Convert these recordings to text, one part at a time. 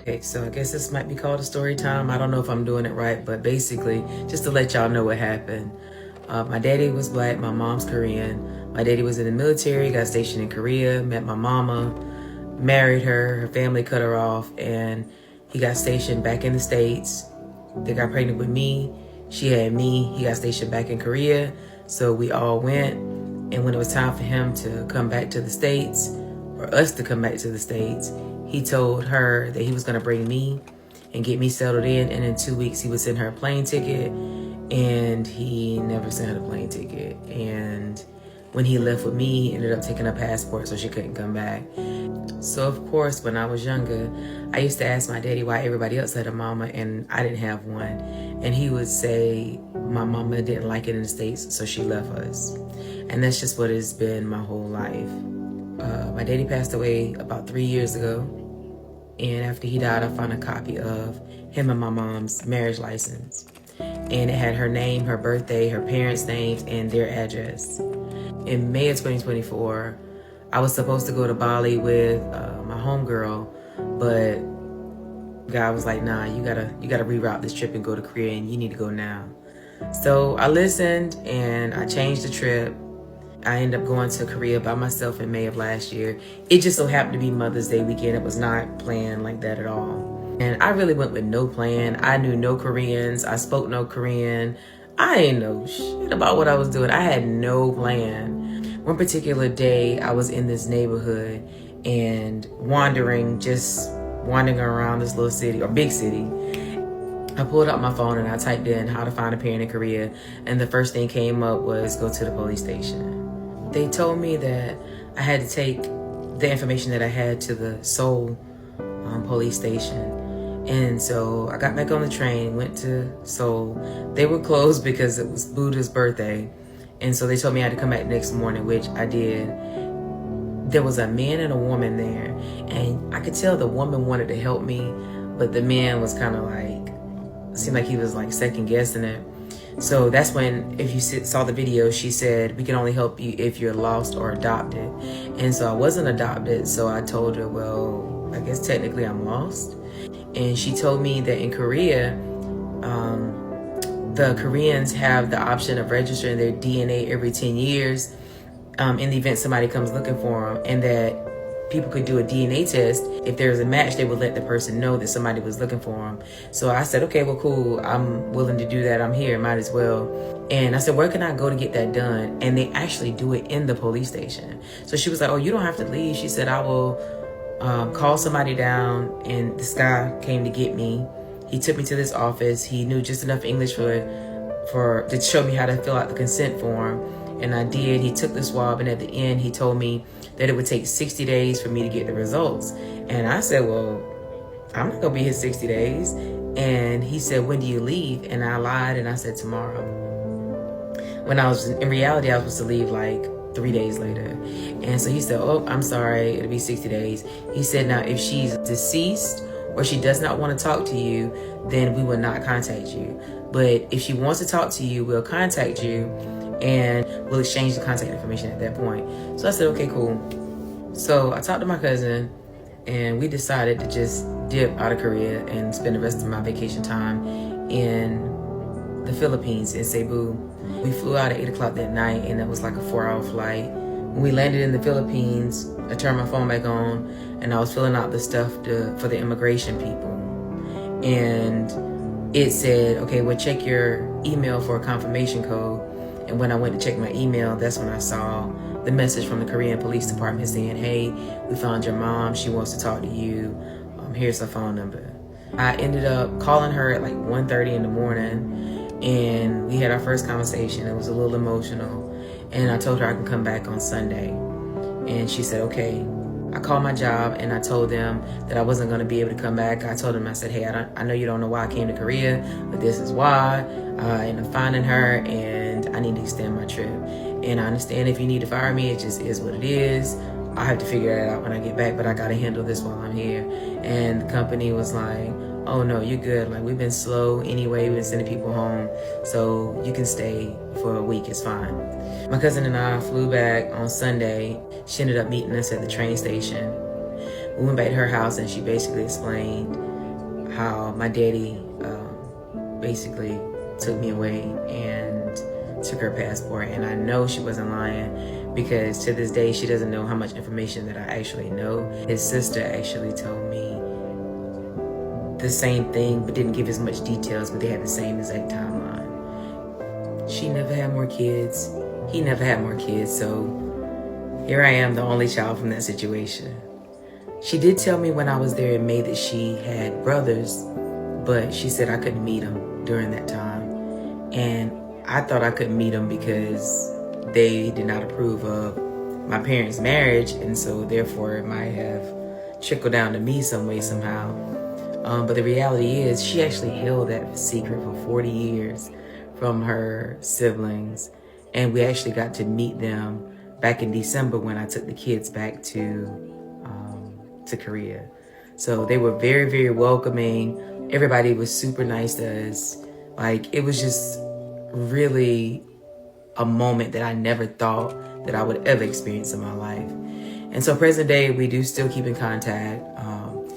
Okay, so I guess this might be called a story time. I don't know if I'm doing it right, but basically, just to let y'all know what happened. My daddy was black, my mom's Korean. My daddy was in the military, got stationed in Korea, met my mama, married her, her family cut her off, and he got stationed back in the States. They got pregnant with me. She had me. He got stationed back in Korea. So we all went. And when it was time for him to come back to the States, or us to come back to the States, he told her that he was going to bring me and get me settled in. And in 2 weeks, he would send her a plane ticket. And he never sent her a plane ticket. And when he left with me, he ended up taking her passport so she couldn't come back. So of course, when I was younger, I used to ask my daddy why everybody else had a mama and I didn't have one. And he would say my mama didn't like it in the States, so she left us. And that's just what it's been my whole life. My daddy passed away about 3 years ago. And after he died, I found a copy of him and my mom's marriage license. And it had her name, her birthday, her parents' names, and their address. In May of 2024, I was supposed to go to Bali with my homegirl, but God was like, nah, you gotta reroute this trip and go to Korea, and you need to go now. So I listened and I changed the trip. I ended up going to Korea by myself in May of last year. It just so happened to be Mother's Day weekend. It was not planned like that at all. And I really went with no plan. I knew no Koreans. I spoke no Korean. I didn't know shit about what I was doing. I had no plan. One particular day, I was in this neighborhood and wandering around this little city, or big city. I pulled out my phone and I typed in how to find a parent in Korea. And the first thing came up was go to the police station. They told me that I had to take the information that I had to the Seoul police station. And so I got back on the train, went to Seoul. They were closed because it was Buddha's birthday. And so they told me I had to come back next morning, which I did. There was a man and a woman there. And I could tell the woman wanted to help me, but the man was kind of like, seemed like he was like second guessing it. So that's when, if you saw the video, she said, we can only help you if you're lost or adopted. And so I wasn't adopted. So I told her, well, I guess technically I'm lost. And she told me that in Korea, the Koreans have the option of registering their DNA every 10 years in the event somebody comes looking for them, and that people could do a DNA test. If there's a match, they would let the person know that somebody was looking for them. So I said, okay, well, cool. I'm willing to do that. I'm here. Might as well. And I said, where can I go to get that done? And they actually do it in the police station. So she was like, oh, you don't have to leave. She said, I will call somebody down. And this guy came to get me. He took me to this office. He knew just enough English to show me how to fill out the consent form. And I did. He took the swab, and at the end, he told me that it would take 60 days for me to get the results. And I said, well, I'm not gonna be here 60 days. And he said, when do you leave? And I lied, and I said, tomorrow. When in reality, I was supposed to leave like 3 days later. And so he said, oh, I'm sorry, it'll be 60 days. He said, now, if she's deceased or she does not want to talk to you, then we will not contact you. But if she wants to talk to you, we'll contact you, and we'll exchange the contact information at that point. So I said, okay, cool. So I talked to my cousin, and we decided to just dip out of Korea and spend the rest of my vacation time in the Philippines, in Cebu. We flew out at 8 o'clock that night, and it was like a 4-hour flight. When we landed in the Philippines, I turned my phone back on, and I was filling out the stuff for the immigration people. And it said, okay, well, check your email for a confirmation code. And when I went to check my email, that's when I saw the message from the Korean police department saying, hey, we found your mom. She wants to talk to you. Here's her phone number. I ended up calling her at like 1:30 in the morning, and we had our first conversation. It was a little emotional. And I told her I can come back on Sunday. And she said, okay. I called my job, and I told them that I wasn't going to be able to come back. I told them, I said, hey, I know you don't know why I came to Korea, but this is why. I ended up finding her, and I need to extend my trip. And I understand if you need to fire me, it just is what it is. I have to figure it out when I get back, but I got to handle this while I'm here. And the company was like, oh no, you're good. Like, we've been slow anyway. We've been sending people home, so you can stay for a week. It's fine. My cousin and I flew back on Sunday. She ended up meeting us at the train station. We went back to her house, and she basically explained how my daddy basically took me away and took her passport. And I know she wasn't lying, because to this day she doesn't know how much information that I actually know. His sister actually told me the same thing, but didn't give as much details, but they had the same exact timeline. She never had more kids. He never had more kids. So here I am, the only child from that situation. She did tell me when I was there in May that she had brothers, but she said I couldn't meet them during that time. And I thought I couldn't meet them because they did not approve of my parents' marriage, and so therefore it might have trickled down to me some way, somehow. But the reality is she actually held that secret for 40 years from her siblings. And we actually got to meet them back in December when I took the kids back to Korea. So they were very, very welcoming. Everybody was super nice to us. Like, it was just really a moment that I never thought that I would ever experience in my life. And so present day, we do still keep in contact.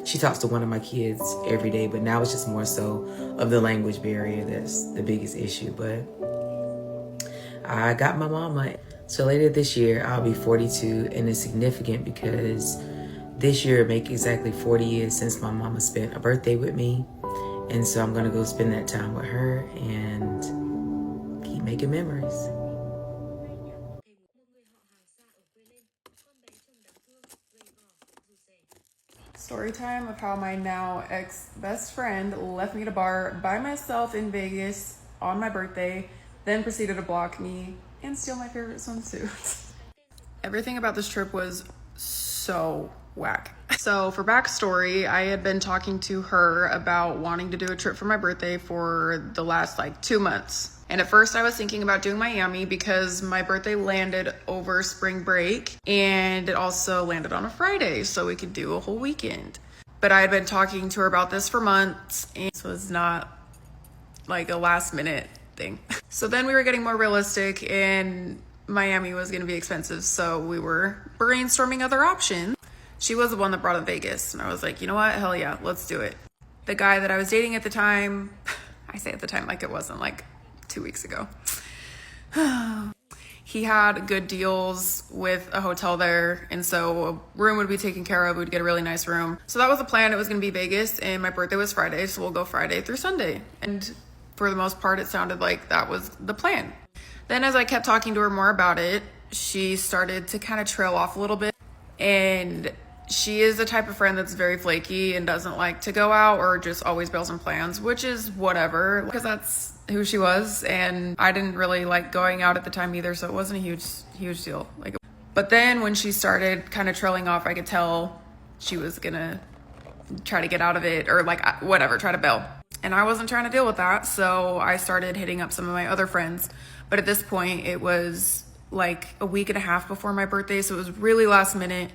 She talks to one of my kids every day, but now it's just more so of the language barrier that's the biggest issue. But I got my mama. So later this year, I'll be 42, and it's significant because this year make exactly 40 years since my mama spent a birthday with me. And so I'm gonna go spend that time with her and keep making memories. Story time of how my now ex-best friend left me at a bar by myself in Vegas on my birthday, then proceeded to block me and steal my favorite swimsuit. Everything about this trip was so whack. So for backstory, I had been talking to her about wanting to do a trip for my birthday for the last 2 months. And at first I was thinking about doing Miami because my birthday landed over spring break, and it also landed on a Friday, so we could do a whole weekend. But I had been talking to her about this for months, and this was not like a last minute thing. So then we were getting more realistic, and Miami was gonna be expensive, so we were brainstorming other options. She was the one that brought up Vegas, and I was like, you know what, hell yeah, let's do it. The guy that I was dating at the time, I say at the time like it wasn't 2 weeks ago, he had good deals with a hotel there, and so a room would be taken care of. We'd get a really nice room. So that was the plan. It was gonna be Vegas, and my birthday was Friday, so we'll go Friday through Sunday. And for the most part, it sounded like that was the plan. Then as I kept talking to her more about it, she started to kind of trail off a little bit. And she is the type of friend that's very flaky and doesn't like to go out or just always bails on plans, which is whatever, because that's who she was. And I didn't really like going out at the time either, so it wasn't a huge deal. But then when she started kind of trailing off, I could tell she was gonna try to get out of it, or whatever, try to bail. And I wasn't trying to deal with that, so I started hitting up some of my other friends. But at this point, it was a week and a half before my birthday, so it was really last minute.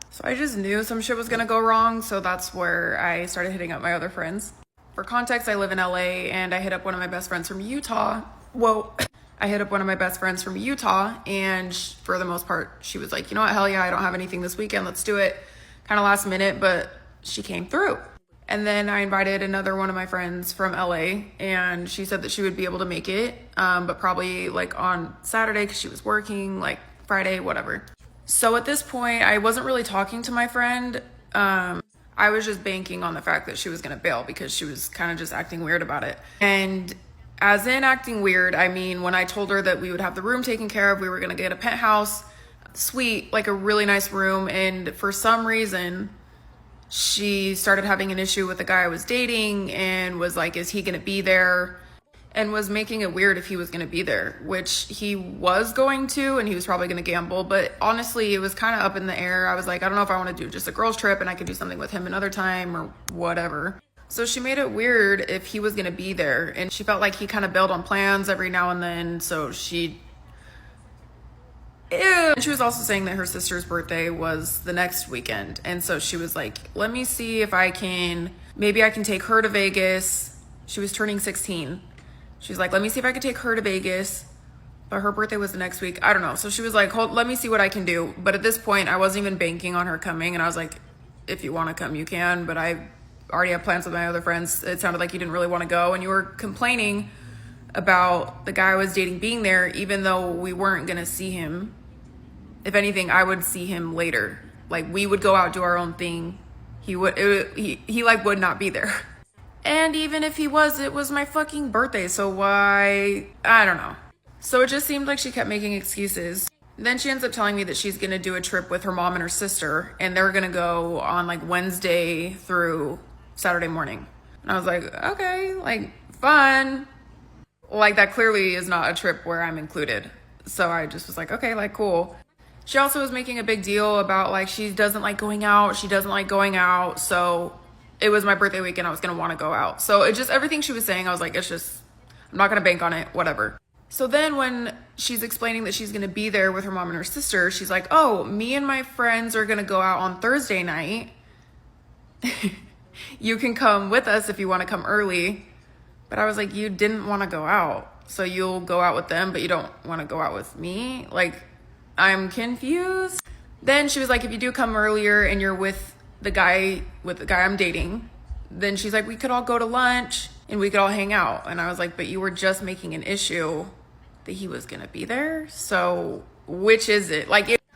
So I just knew some shit was gonna go wrong, so that's where I started hitting up my other friends. For context, I live in LA, and I hit up one of my best friends from Utah. I hit up one of my best friends from Utah, and for the most part, she was like, you know what, hell yeah, I don't have anything this weekend, let's do it. Kind of last minute, but she came through. And then I invited another one of my friends from LA, and she said that she would be able to make it, but probably on Saturday because she was working, Friday, whatever. So at this point, I wasn't really talking to my friend. I was just banking on the fact that she was gonna bail because she was kind of just acting weird about it. And as in acting weird, I mean, when I told her that we would have the room taken care of, we were gonna get a penthouse suite, a really nice room, and for some reason, she started having an issue with the guy I was dating and was like, is he gonna be there? And was making it weird if he was gonna be there, which he was going to, and he was probably gonna gamble, but honestly, it was kind of up in the air. I was like, I don't know if I wanna do just a girls trip and I could do something with him another time or whatever. So she made it weird if he was gonna be there, and she felt like he kind of bailed on plans every now and then, so she was also saying that her sister's birthday was the next weekend, and so she was like, let me see if maybe I can take her to Vegas. She was turning 16. She's like, let me see if I could take her to Vegas, but her birthday was the next week. I don't know. So she was like, let me see what I can do. But at this point, I wasn't even banking on her coming, and I was like, if you want to come, you can, but I already have plans with my other friends. It sounded like you didn't really want to go, and you were complaining about the guy I was dating being there, even though we weren't going to see him. If anything, I would see him later. Like, we would go out, do our own thing. He would not be there. And even if he was, it was my fucking birthday, so why? I don't know. So it just seemed like she kept making excuses. Then she ends up telling me that she's gonna do a trip with her mom and her sister, and they're gonna go on like Wednesday through Saturday morning. And I was like, okay, like, fun. Like, that clearly is not a trip where I'm included. So I just was like, okay, like, cool. She also was making a big deal about, like, she doesn't like going out. So it was my birthday weekend. I was going to want to go out. So it just, everything she was saying, I was like, it's just, I'm not going to bank on it, whatever. So then when she's explaining that she's going to be there with her mom and her sister, she's like, oh, me and my friends are going to go out on Thursday night. You can come with us if you want to come early. But I was like, you didn't want to go out. So you'll go out with them, but you don't want to go out with me? Like, I'm confused. Then she was like, if you do come earlier and you're with the guy I'm dating, then she's like, we could all go to lunch and we could all hang out. And I was like, but you were just making an issue that he was gonna be there. So which is it?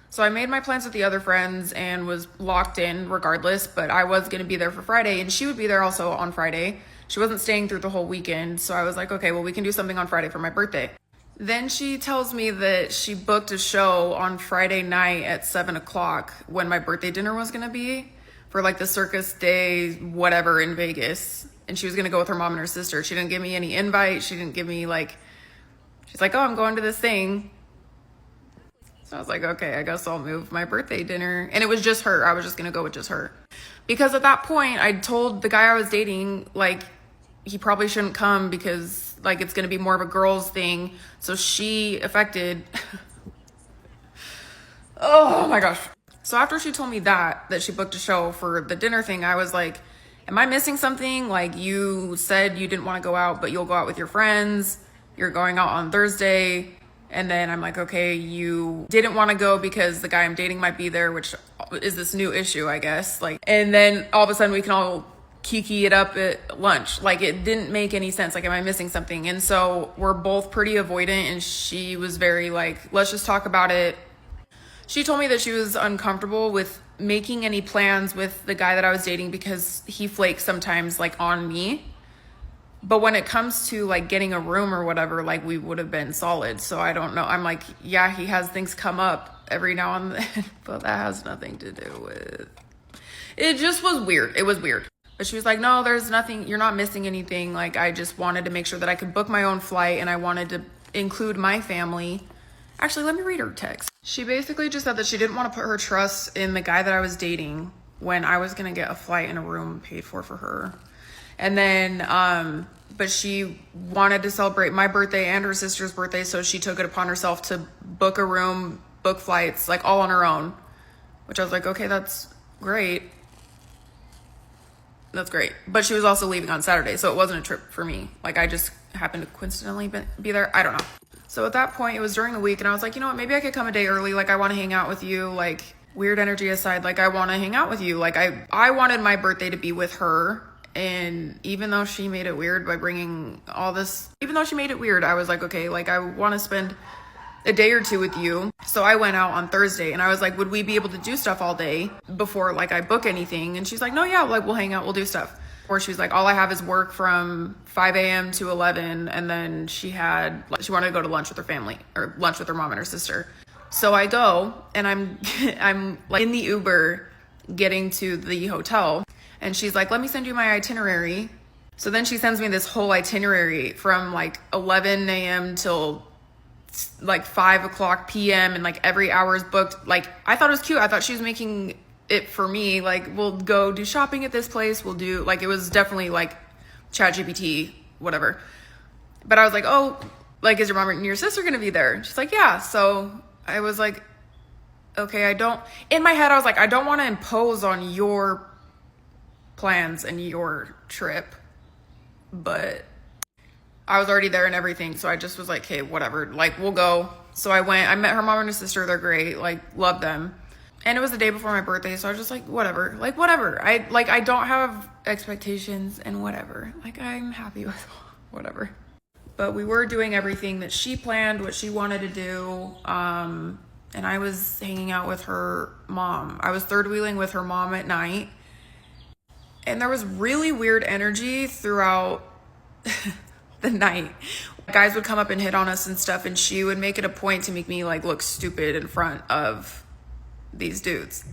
So I made my plans with the other friends and was locked in regardless, but I was gonna be there for Friday, and she would be there also on Friday. She wasn't staying through the whole weekend. So I was like, okay, well, we can do something on Friday for my birthday. Then she tells me that she booked a show on Friday night at 7:00 when my birthday dinner was gonna be, for like the Circus Day, whatever, in Vegas. And she was gonna go with her mom and her sister. She didn't give me any invite. She didn't give me she's like, oh, I'm going to this thing. So I was like, okay, I guess I'll move my birthday dinner. And it was just her. I was just gonna go with just her. Because at that point, I told the guy I was dating, he probably shouldn't come because it's gonna be more of a girls thing. So she affected. Oh my gosh. So after she told me that she booked a show for the dinner thing, I was like, am I missing something? Like, you said you didn't want to go out, but you'll go out with your friends. You're going out on Thursday. And then I'm like, okay, you didn't want to go because the guy I'm dating might be there, which is this new issue, I guess. And then all of a sudden we can all kiki it up at lunch. It didn't make any sense. Am I missing something? And so we're both pretty avoidant, and she was very let's just talk about it. She told me that she was uncomfortable with making any plans with the guy that I was dating because he flakes sometimes on me. But when it comes to getting a room or whatever, we would have been solid. So I don't know. I'm like, yeah, he has things come up every now and then, but that has nothing to do with, it just was weird. It was weird. But she was like, no, there's nothing. You're not missing anything. I just wanted to make sure that I could book my own flight, and I wanted to include my family. Actually, let me read her text. She basically just said that she didn't want to put her trust in the guy that I was dating when I was going to get a flight and a room paid for her. And then, but she wanted to celebrate my birthday and her sister's birthday, so she took it upon herself to book a room, book flights, all on her own. Which I was like, okay, that's great. That's great. But she was also leaving on Saturday, so it wasn't a trip for me. I just happened to coincidentally be there. I don't know. So at that point, it was during the week, and I was like, you know what, maybe I could come a day early. I want to hang out with you. Weird energy aside, I want to hang out with you. I wanted my birthday to be with her. And even though she made it weird by bringing all this, even though she made it weird, I was like, okay, I want to spend a day or two with you. So I went out on Thursday, and I was like, would we be able to do stuff all day before I book anything? And she's like, no, yeah, we'll hang out, we'll do stuff. Or she was like, all I have is work from 5 a.m. to 11. And then she wanted to go to lunch with her family, or lunch with her mom and her sister. So I go, and I'm in the Uber getting to the hotel. And she's like, let me send you my itinerary. So then she sends me this whole itinerary from 11 a.m. till 5 p.m. and every hour is booked. I thought it was cute. I thought she was making it for me. We'll go do shopping at this place. We'll do it was definitely ChatGPT, whatever. But I was like, oh, is your mom and your sister gonna be there? She's like, yeah. So I was like, okay, in my head I was like, I don't want to impose on your plans and your trip, but I was already there and everything, so I just was like, hey, whatever, we'll go. So I went, I met her mom and her sister, they're great, love them. And it was the day before my birthday, so I was just like, whatever. Like, whatever. I don't have expectations and whatever. Like, I'm happy with whatever. But we were doing everything that she planned, what she wanted to do. And I was hanging out with her mom. I was third wheeling with her mom at night. And there was really weird energy throughout the night. Guys would come up and hit on us and stuff, and she would make it a point to make me like look stupid in front of these dudes.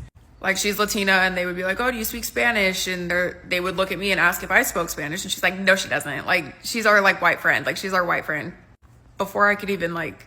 Like, she's Latina, and they would be like, oh, do you speak Spanish? And they would look at me and ask if I spoke Spanish, and she's like, no, she doesn't. Like, she's our like white friend. Like, she's our white friend. Before I could even like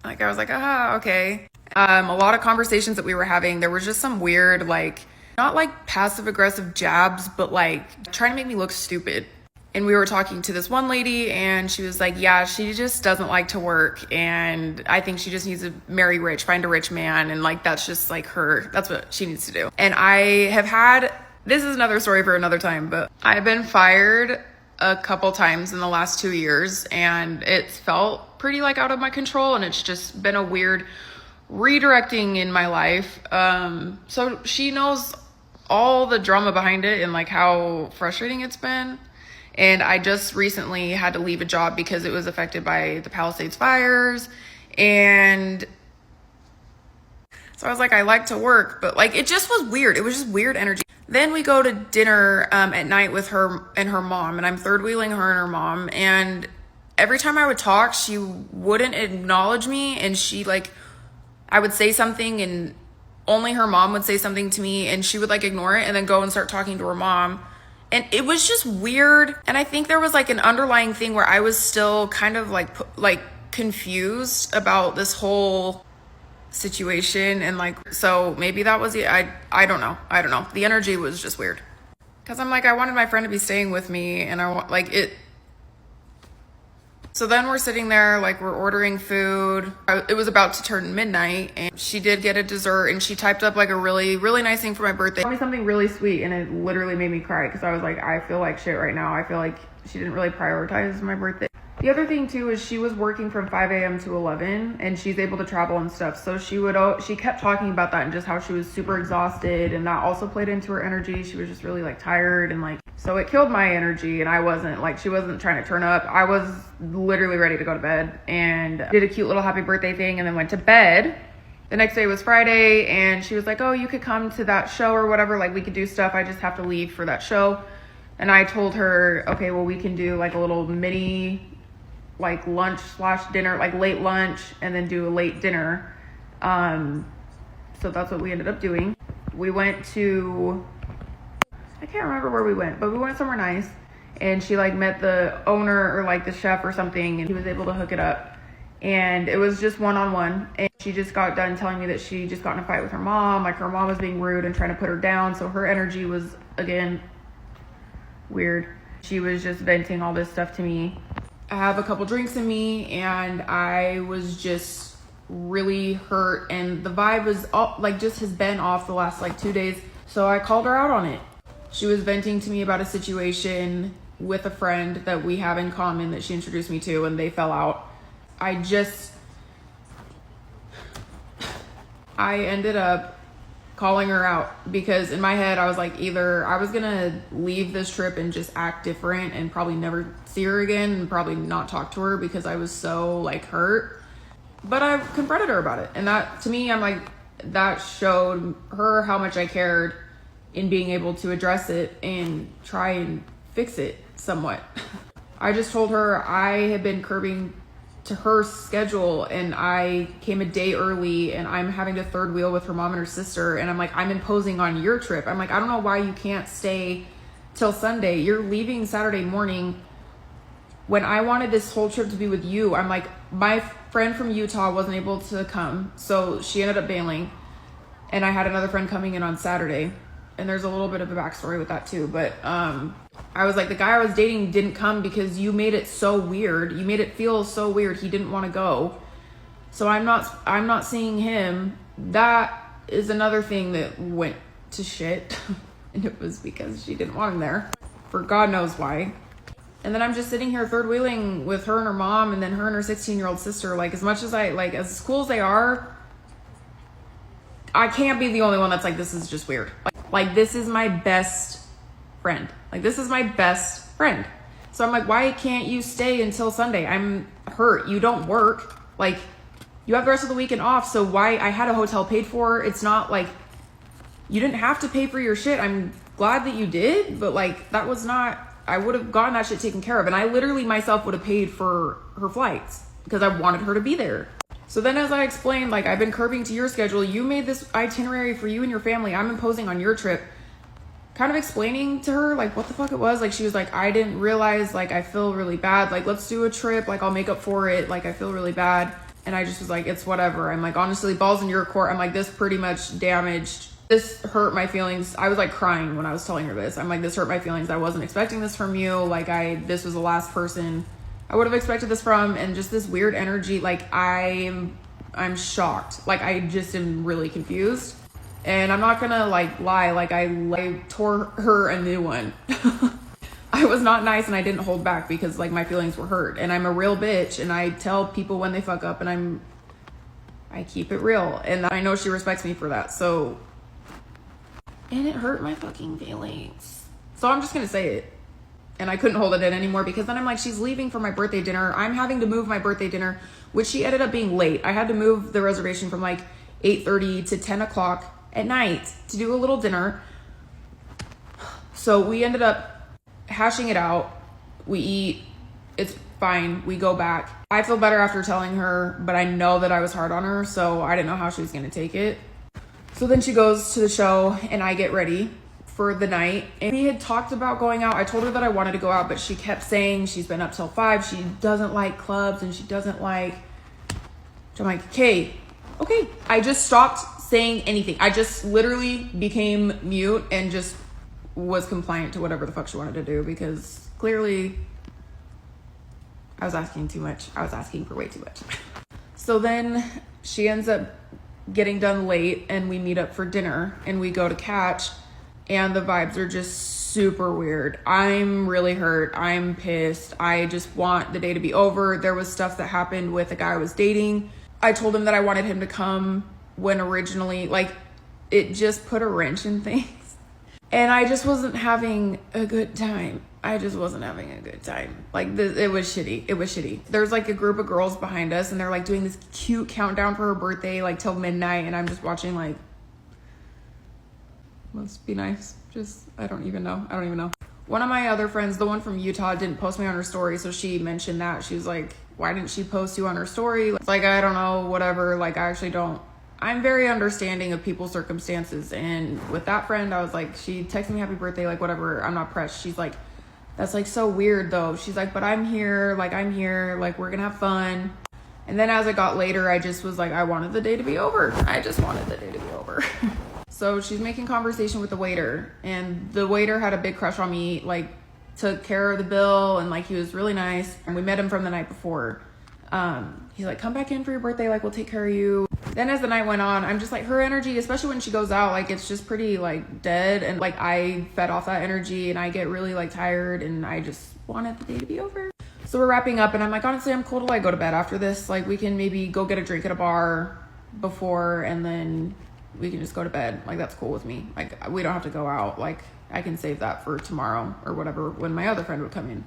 I was like, okay. A lot of conversations that we were having, there was just some weird, like, not like passive aggressive jabs, but like trying to make me look stupid. And we were talking to this one lady, and she was like, yeah, she just doesn't like to work, and I think she just needs to marry rich, find a rich man, and like that's just like that's what she needs to do. And I have had, this is another story for another time, but I've been fired a couple times in the last 2 years, and it's felt pretty like out of my control, and it's just been a weird redirecting in my life. So she knows all the drama behind it and like how frustrating it's been. And I just recently had to leave a job because it was affected by the Palisades fires. And so I was like, I like to work, but like, it just was weird. It was just weird energy. Then we go to dinner at night with her and her mom, and I'm third wheeling her and her mom. And every time I would talk, she wouldn't acknowledge me. And she like, I would say something and only her mom would say something to me, and she would like ignore it and then go and start talking to her mom. And it was just weird. And I think there was like an underlying thing where I was still kind of like confused about this whole situation. And like, so maybe that was it. I don't know. The energy was just weird. Cause I'm like, I wanted my friend to be staying with me, and I want like it. So then we're sitting there, like we're ordering food. It was about to turn midnight, and she did get a dessert, and she typed up like a really, really nice thing for my birthday. Told me something really sweet, and it literally made me cry because I was like, I feel like shit right now. I feel like she didn't really prioritize my birthday. The other thing too is she was working from 5 a.m. to 11, and she's able to travel and stuff. So she kept talking about that and just how she was super exhausted, and that also played into her energy. She was just really like tired, and like, so it killed my energy. And I wasn't like, she wasn't trying to turn up. I was literally ready to go to bed, and did a cute little happy birthday thing, and then went to bed. The next day was Friday, and she was like, oh, you could come to that show or whatever. Like, we could do stuff. I just have to leave for that show. And I told her, okay, well, we can do like a little mini like lunch / dinner, like late lunch, and then do a late dinner. So that's what we ended up doing. We went to, I can't remember where we went, but we went somewhere nice, and she like met the owner or like the chef or something, and he was able to hook it up. And it was just one-on-one, and she just got done telling me that she just got in a fight with her mom. Like, her mom was being rude and trying to put her down, so her energy was again weird. She was just venting all this stuff to me. I have a couple drinks in me, and I was just really hurt, and the vibe was all, like, just has been off the last like 2 days. So I called her out on it. She was venting to me about a situation with a friend that we have in common that she introduced me to, and they fell out. I ended up calling her out because in my head I was like, either I was gonna leave this trip and just act different and probably never see her again and probably not talk to her because I was so like hurt, but I confronted her about it. And that, to me, I'm like, that showed her how much I cared in being able to address it and try and fix it somewhat. I just told her I had been curbing to her schedule, and I came a day early, and I'm having to third wheel with her mom and her sister, and I'm like, I'm imposing on your trip. I'm like, I don't know why you can't stay till Sunday. You're leaving Saturday morning when I wanted this whole trip to be with you. I'm like, my friend from Utah wasn't able to come, so she ended up bailing, and I had another friend coming in on Saturday, and there's a little bit of a backstory with that too. But I was like, the guy I was dating didn't come because you made it so weird. You made it feel so weird. He didn't want to go. So I'm not seeing him. That is another thing that went to shit. And it was because she didn't want him there for God knows why. And then I'm just sitting here third wheeling with her and her mom, and then her and her 16-year-old sister. Like, as much as as cool as they are, I can't be the only one that's like, this is just weird. Like this is my best friend. Like this is my best friend. So I'm like, why can't you stay until Sunday? I'm hurt. You don't work. Like you have the rest of the weekend off. So why? I had a hotel paid for. It's not like you didn't have to pay for your shit. I'm glad that you did, but like that was not, I would have gotten that shit taken care of. And I literally myself would have paid for her flights because I wanted her to be there. So then as I explained, like I've been curbing to your schedule. You made this itinerary for you and your family. I'm imposing on your trip. Kind of explaining to her like what the fuck it was. Like she was like, I didn't realize, like I feel really bad. Like let's do a trip. Like I'll make up for it. Like I feel really bad. And I just was like, it's whatever. I'm like, honestly, balls in your court. I'm like, this pretty much damaged. This hurt my feelings. I was like crying when I was telling her this. I'm like, this hurt my feelings. I wasn't expecting this from you. Like this was the last person I would have expected this from. And just this weird energy. Like I'm shocked. Like I just am really confused. And I'm not gonna like lie. Like I tore her a new one. I was not nice and I didn't hold back because like my feelings were hurt. And I'm a real bitch. And I tell people when they fuck up and I keep it real. And I know she respects me for that. So... And it hurt my fucking feelings. So I'm just gonna say it. And I couldn't hold it in anymore because then I'm like, she's leaving for my birthday dinner. I'm having to move my birthday dinner, which she ended up being late. I had to move the reservation from like 8:30 to 10 o'clock at night to do a little dinner. So we ended up hashing it out. We eat. It's fine. We go back. I feel better after telling her, but I know that I was hard on her. So I didn't know how she was gonna take it. So then she goes to the show and I get ready for the night. And we had talked about going out. I told her that I wanted to go out, but she kept saying she's been up till 5. She doesn't like clubs and she doesn't like... So I'm like, okay. I just stopped saying anything. I just literally became mute and just was compliant to whatever the fuck she wanted to do because clearly I was asking too much. I was asking for way too much. So then she ends up getting done late and we meet up for dinner and we go to catch and the vibes are just super weird. I'm really hurt. I'm pissed. I just want the day to be over. There was stuff that happened with a guy I was dating. I told him that I wanted him to come when originally, like, it just put a wrench in things. And I just wasn't having a good time. I just wasn't having a good time. Like, it was shitty. It was shitty. There's like a group of girls behind us and they're like doing this cute countdown for her birthday, like till midnight. And I'm just watching like, must be nice. Just, I don't even know. One of my other friends, the one from Utah, didn't post me on her story. So she mentioned that. She was like, why didn't she post you on her story? It's like, I don't know, whatever. Like, I actually don't. I'm very understanding of people's circumstances. And with that friend, I was like, she texted me happy birthday, like whatever. I'm not pressed. She's like, that's like so weird though. She's like, but I'm here, like we're gonna have fun. And then as it got later, I just was like, I wanted the day to be over. I just wanted the day to be over. So she's making conversation with the waiter and the waiter had a big crush on me, like took care of the bill and like he was really nice. And we met him from the night before. He's like, come back in for your birthday, like we'll take care of you. Then as the night went on, I'm just like, her energy, especially when she goes out, like it's just pretty like dead. And like I fed off that energy and I get really like tired and I just wanted the day to be over. So we're wrapping up and I'm like, honestly, I'm cool to like go to bed after this. Like we can maybe go get a drink at a bar before and then we can just go to bed. Like that's cool with me. Like we don't have to go out. Like I can save that for tomorrow or whatever when my other friend would come in.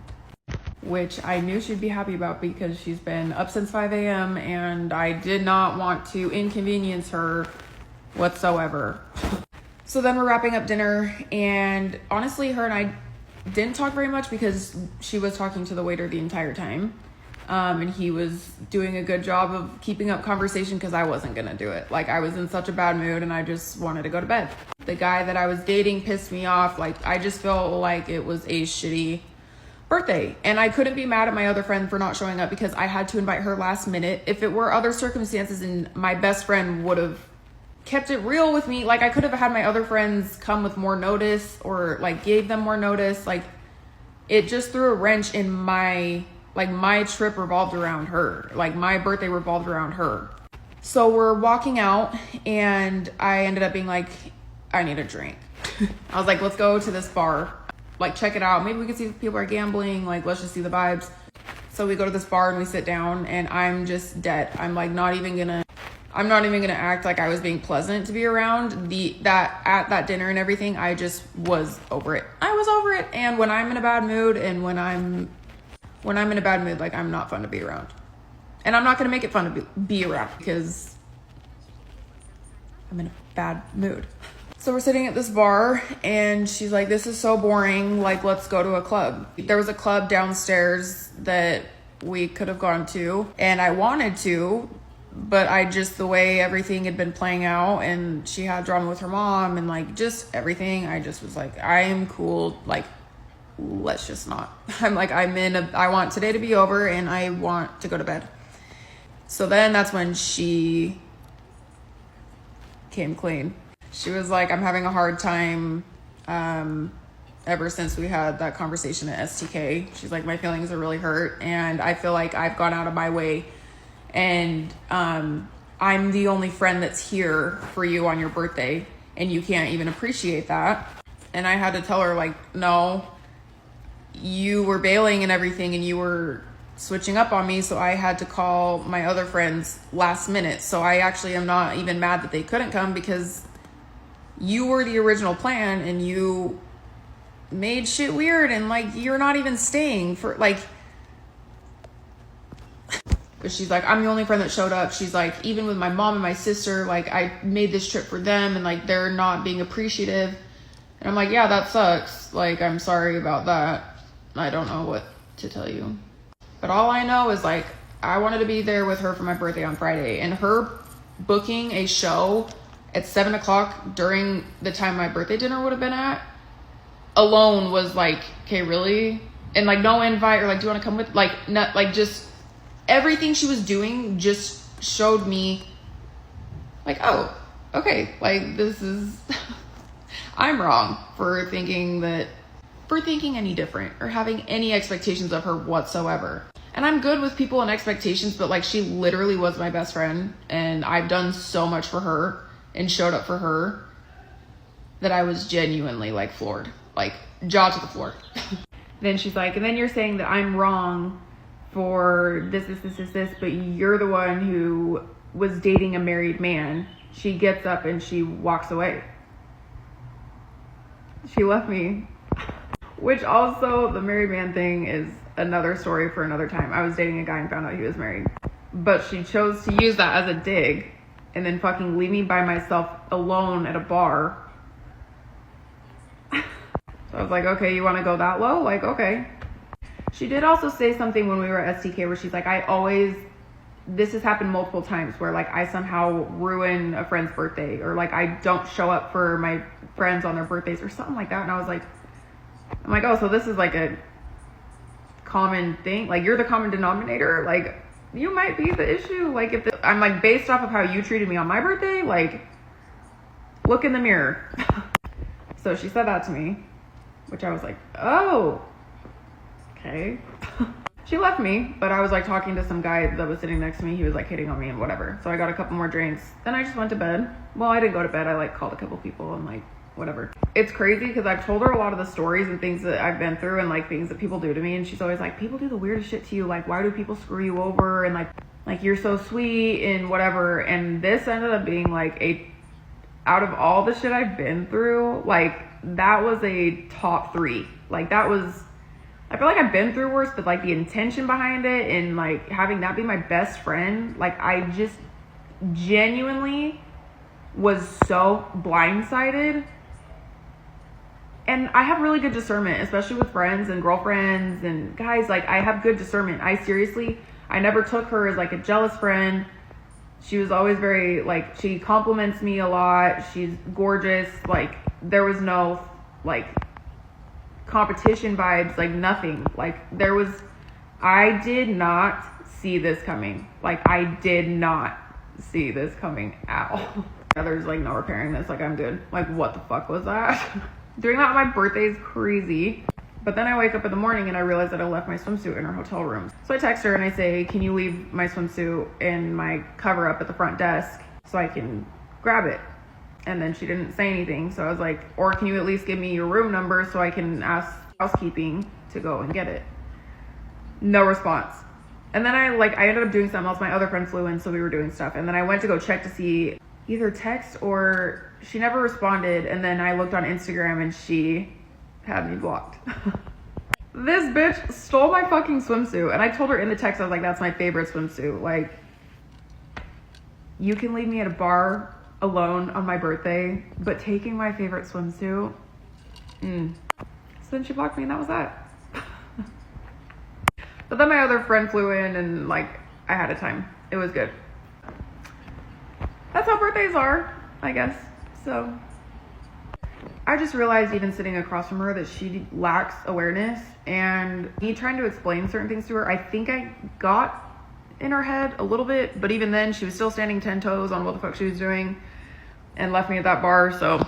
Which I knew she'd be happy about because she's been up since 5 a.m. and I did not want to inconvenience her whatsoever. So then we're wrapping up dinner and honestly her and I didn't talk very much because she was talking to the waiter the entire time. And he was doing a good job of keeping up conversation because I wasn't gonna do it. Like I was in such a bad mood and I just wanted to go to bed. The guy that I was dating pissed me off. Like I just felt like it was a shitty birthday and I couldn't be mad at my other friend for not showing up because I had to invite her last minute. If it were other circumstances and my best friend would have kept it real with me, like I could have had my other friends come with more notice or like gave them more notice. Like it just threw a wrench in my trip revolved around her. Like my birthday revolved around her. So we're walking out and I ended up being like, I need a drink. I was like, let's go to this bar. Like check it out. Maybe we can see if people are gambling. Like let's just see the vibes. So we go to this bar and we sit down and I'm just dead. I'm like not even gonna I'm not even gonna act like I was being pleasant to be around. At that dinner and everything, I just was over it. I was over it. And when I'm in a bad mood, and when I'm in a bad mood, like, I'm not fun to be around. And I'm not gonna make it fun to be around because I'm in a bad mood. So we're sitting at this bar and she's like, this is so boring. Like, let's go to a club. There was a club downstairs that we could have gone to, and I wanted to, but the way everything had been playing out, and she had drama with her mom and like just everything, I just was like, I am cool. Like, let's just not. I'm like, I want today to be over and I want to go to bed. So then that's when she came clean. She was like, I'm having a hard time ever since we had that conversation at STK. She's like, my feelings are really hurt and I feel like I've gone out of my way, and I'm the only friend that's here for you on your birthday and you can't even appreciate that. And I had to tell her, like, no, you were bailing and everything and you were switching up on me, so I had to call my other friends last minute. So I actually am not even mad that they couldn't come, because you were the original plan and you made shit weird, and like, you're not even staying for like. But she's like, I'm the only friend that showed up. She's like, even with my mom and my sister, like, I made this trip for them and like, they're not being appreciative. And I'm like, yeah, that sucks. Like, I'm sorry about that. I don't know what to tell you. But all I know is, like, I wanted to be there with her for my birthday on Friday, and her booking a show at 7 o'clock during the time my birthday dinner would have been at alone was like, okay, really? And like, no invite or like, do you want to come with, like, not like, just everything she was doing just showed me like, oh, okay, like, this is I'm wrong for thinking any different or having any expectations of her whatsoever. And I'm good with people and expectations, but like, she literally was my best friend and I've done so much for her and showed up for her that I was genuinely like floored, like jaw to the floor. Then she's like, and then you're saying that I'm wrong for this, but you're the one who was dating a married man. She gets up and she walks away. She left me. Which also, the married man thing is another story for another time. I was dating a guy and found out he was married. But she chose to use that as a dig and then fucking leave me by myself alone at a bar. So I was like, okay, you want to go that low? Like, okay. She did also say something when we were at STK where she's like, this has happened multiple times where like I somehow ruin a friend's birthday, or like I don't show up for my friends on their birthdays or something like that. And I was like, I'm like, oh, so this is like a common thing. Like, you're the common denominator. Like, you might be the issue. Like, I'm like, based off of how you treated me on my birthday, like, look in the mirror. So she said that to me, which I was like, oh, okay. She left me, but I was like talking to some guy that was sitting next to me. He was like hitting on me and whatever. So I got a couple more drinks. Then I just went to bed. Well, I didn't go to bed. I like called a couple people and like whatever. It's crazy because I've told her a lot of the stories and things that I've been through and like things that people do to me. And she's always like, people do the weirdest shit to you. Like, why do people screw you over? And like you're so sweet and whatever. And this ended up being like out of all the shit I've been through, like that was a top 3. Like that was, I feel like I've been through worse, but like the intention behind it and like having that be my best friend, like I just genuinely was so blindsided. And I have really good discernment, especially with friends and girlfriends and guys. Like, I have good discernment. I never took her as like a jealous friend. She was always very like, she compliments me a lot. She's gorgeous. Like, there was no like competition vibes, like nothing. Like, I did not see this coming. Like, I did not see this coming at all. There's like no repairing this. Like, I'm good. Like, what the fuck was that? Doing that on my birthday is crazy. But then I wake up in the morning and I realize that I left my swimsuit in her hotel room. So I text her and I say, can you leave my swimsuit and my cover up at the front desk so I can grab it? And then she didn't say anything. So I was like, or can you at least give me your room number so I can ask housekeeping to go and get it? No response. And then I ended up doing something else. My other friend flew in, so we were doing stuff. And then I went to go check to see either text or she never responded. And then I looked on Instagram and she had me blocked. This bitch stole my fucking swimsuit. And I told her in the text, I was like, that's my favorite swimsuit. Like, you can leave me at a bar alone on my birthday, but taking my favorite swimsuit, So then she blocked me and that was that. But then my other friend flew in and like, I had a time. It was good. That's how birthdays are, I guess. So I just realized even sitting across from her that she lacks awareness, and me trying to explain certain things to her, I think I got in her head a little bit, but even then she was still standing 10 toes on what the fuck she was doing and left me at that bar. So